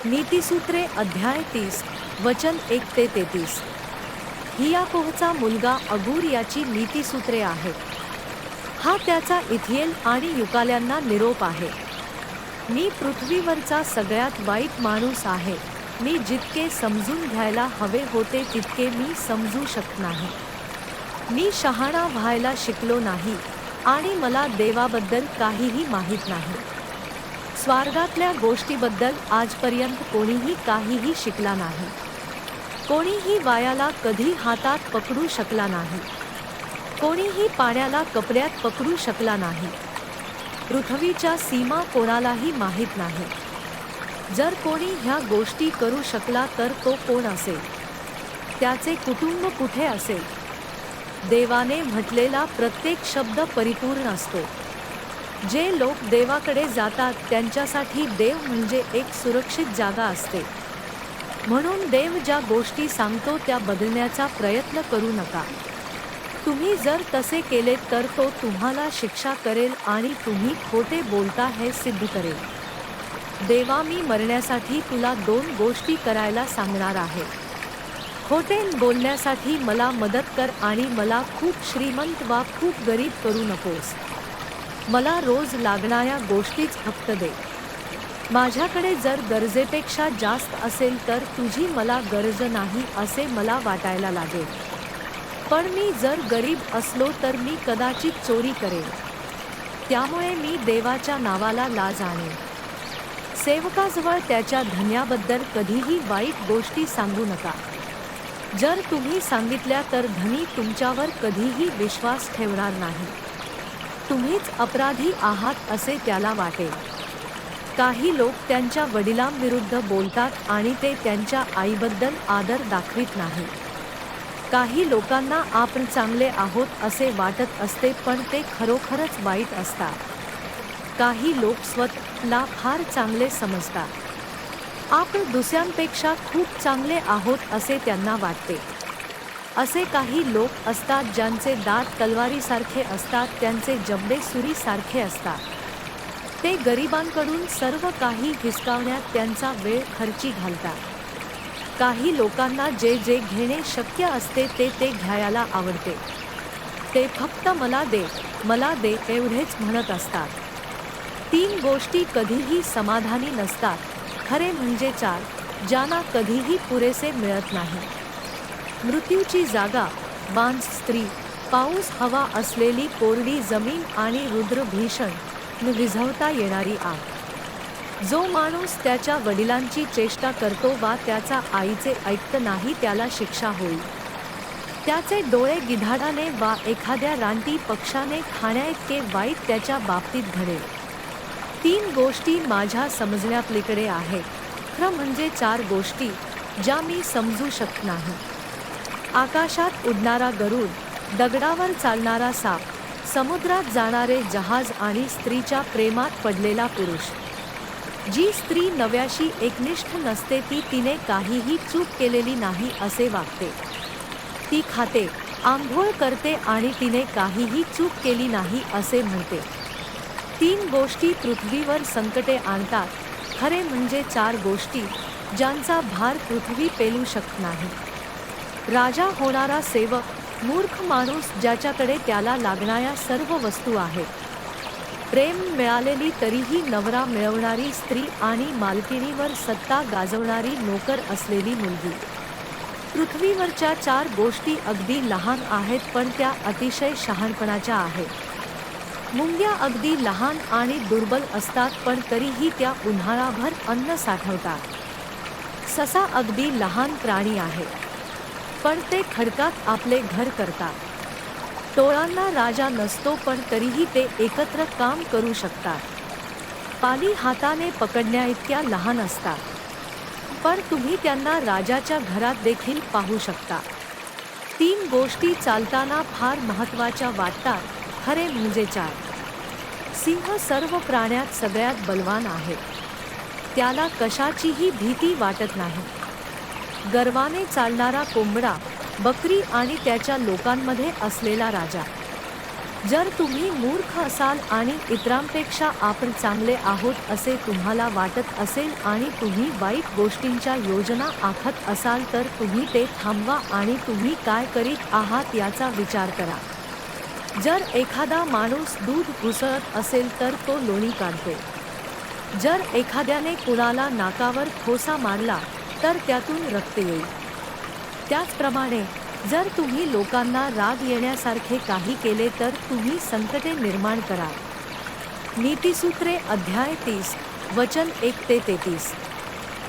नीतिसूत्रे अध्याय 30 वचन 1 ते 33. हियाकोहचा मुलगा अगूर याची नीतिसूत्रे आहेत. हा त्याचा इथिएल आणि युकाल्यांना निरोप आहे. मी पृथ्वीवरचा सगळ्यात वाईट माणूस आहे. मी जितके समजून घ्यायला हवे होते तितके मी समजू शकत नाही. मी शहाणा व्हायला शिकलो नाही आणि मला देवाबद्दल काहीही माहीत नाही. स्वर्गातल्या गोष्टीबद्दल आजपर्यंत कोणीही काहीही शिकला नाही. कोणीही वायाला कधी हातात पकडू शकला नाही. कोणीही पाण्याला कपड्यात पकडू शकला नाही. पृथ्वीच्या सीमा कोणालाही माहीत नाही. जर कोणी ह्या गोष्टी करू शकला तर तो कोण असेल? त्याचे कुटुंब कुठे असेल? देवाने म्हटलेला प्रत्येक शब्द परिपूर्ण असतो. जे लोक देवाकडे जातात त्यांच्यासाठी देव म्हणजे एक सुरक्षित जागा असते. म्हणून देव ज्या गोष्टी सांगतो त्या बदलण्याचा प्रयत्न करू नका. तुम्ही जर तसे केले तर तो तुम्हाला शिक्षा करेल आणि तुम्ही खोटे बोलता हे सिद्ध करेल. देवा, मी मरण्यासाठी तुला 2 गोष्टी करायला सांगणार आहे. खोटे बोलण्यासाठी मला मदत कर आणि मला खूप श्रीमंत वा खूप गरीब करू नकोस. मला रोज लागणाऱ्या गोष्टीच फक्त दे. माझ्याकडे जर गरजेपेक्षा जास्त असेल तर तुझी मला गरज नाही असे मला वाटायला लागेल. पण मी जर गरीब असलो तर मी कदाचित चोरी करेन. त्यामुळे मी देवाच्या नावाला लाज आणेन. सेवकाजवळ त्याच्या धन्याबद्दल कधीही वाईट गोष्टी सांगू नका. जर तुम्ही सांगितल्या तर धनी तुमच्यावर कधीही विश्वास ठेवणार नाही. तुम्हीच अपराधी आहात असे त्याला वाटेल. काही लोक त्यांच्या वडिलांविरुद्ध बोलतात आणि ते त्यांच्या आईबद्दल आदर दाखवित नाही. काही लोकांना आपण चांगले आहोत असे वाटत असते पण ते खरोखरच वाईट असतात. काही लोक स्वतःला फार चांगले समजतात. आपण दुसऱ्यांपेक्षा खूप चांगले आहोत असे त्यांना वाटते. असे काही लोक असतात ज्यांचे दात तलवारीसारखे असतात, त्यांचे जबडे सुरीसारखे असतात. ते गरिबांकडून सर्व काही हिसकावण्यात त्यांचा वेळ खर्ची घालतात. काही लोकांना जे जे घेणे शक्य असते ते घ्यायला आवडते. ते फक्त मला दे एवढेच म्हणत असतात. 3 गोष्टी कधीही समाधानी नसतात, खरे म्हणजे 4, ज्यांना कधीही पुरेसे मिळत नाही. मृत्यूची जागा, बांझ स्त्री, पाऊस, हवा असलेली कोरडी जमीन आणि रुद्र भीषण विझवता येणारी आग. जो माणूस त्याच्या वडिलांची चेष्टा करतो वा त्याचा आईचे ऐकत नाही त्याला शिक्षा होईल. त्याचे डोळे गिधाडाने वा एखाद्या रानटी पक्षाने खाण्याइतके वाईट त्याच्या बाबतीत घडेल. 3 गोष्टी माझ्या समजण्यापलीकडे आहेत, खरं म्हणजे 4 गोष्टी ज्या मी समजू शकत नाही. आकाशात उडणारा गरुड, दगडावर चालणारा साप, समुद्रात जाणारे जहाज आणि स्त्रीच्या प्रेमात पडलेला पुरुष. जी स्त्री नव्याशी एकनिष्ठ नसते ती तिने काहीही चूक केलेली नाही असे वागते. ती खाते, आंघोळ करते आणि तिने काहीही चूक केली नाही असे म्हणते. 3 गोष्टी पृथ्वीवर संकटे आणतात, खरे म्हणजे 4 गोष्टी ज्यांचा भार पृथ्वी पेलू शकत नाही. राजा होणारा सेवक, मूर्ख माणूस ज्याच्याकडे त्याला लागणाऱ्या सर्व वस्तू आहेत. प्रेम मिळालेली तरीही नवरा मिळवणारी स्त्री आणि मालकिणीवर सत्ता गाजवणारी नोकर असलेली मुलगी. पृथ्वीवरच्या 4 गोष्टी अगदी लहान आहेत पण त्या अतिशय शहाणपणाच्या आहेत. मुंग्या अगदी लहान आणि दुर्बल असतात पण तरीही त्या उन्हाळाभर अन्न साठवतात. ससा अगदी लहान प्राणी आहे पण ते खडकात आपले घर करतात. टोळांना राजा नसतो पण तरीही ते एकत्र काम करू शकतात. पाली हाताने पकडण्याइतक्या लहान असतात पण तुम्ही त्यांना राजाच्या घरात देखील पाहू शकता. 3 गोष्टी चालताना फार महत्त्वाच्या वाटतात, खरे म्हणजे 4. सिंह सर्व प्राण्यात सगळ्यात बलवान आहे. त्याला कशाचीही भीती वाटत नाही. गर्वाने चालणारा कोंबडा, बकरी आणि त्याच्या लोकांमध्ये असलेला राजा. जर तुम्ही मूर्ख असाल आणि इतरांपेक्षा आपण चांगले आहोत असे तुम्हाला वाटत असेल आणि तुम्ही वाईट गोष्टींच्या योजना आखत असाल तर तुम्ही ते थांबवा आणि तुम्ही काय करीत आहात याचा विचार करा. जर एखादा माणूस दूध घुसळत असेल तर तो लोणी काढतो. जर एखाद्याने कुणाला नाकावर ठोसा मारला तर त्यातून रक्त येईल. त्याचप्रमाणे जर तुम्ही लोकांना राग येण्यासारखे काही केले तर तुम्ही संकटे निर्माण कराल. नीतिसूत्रे अध्याय 30 वचन 1 ते 33.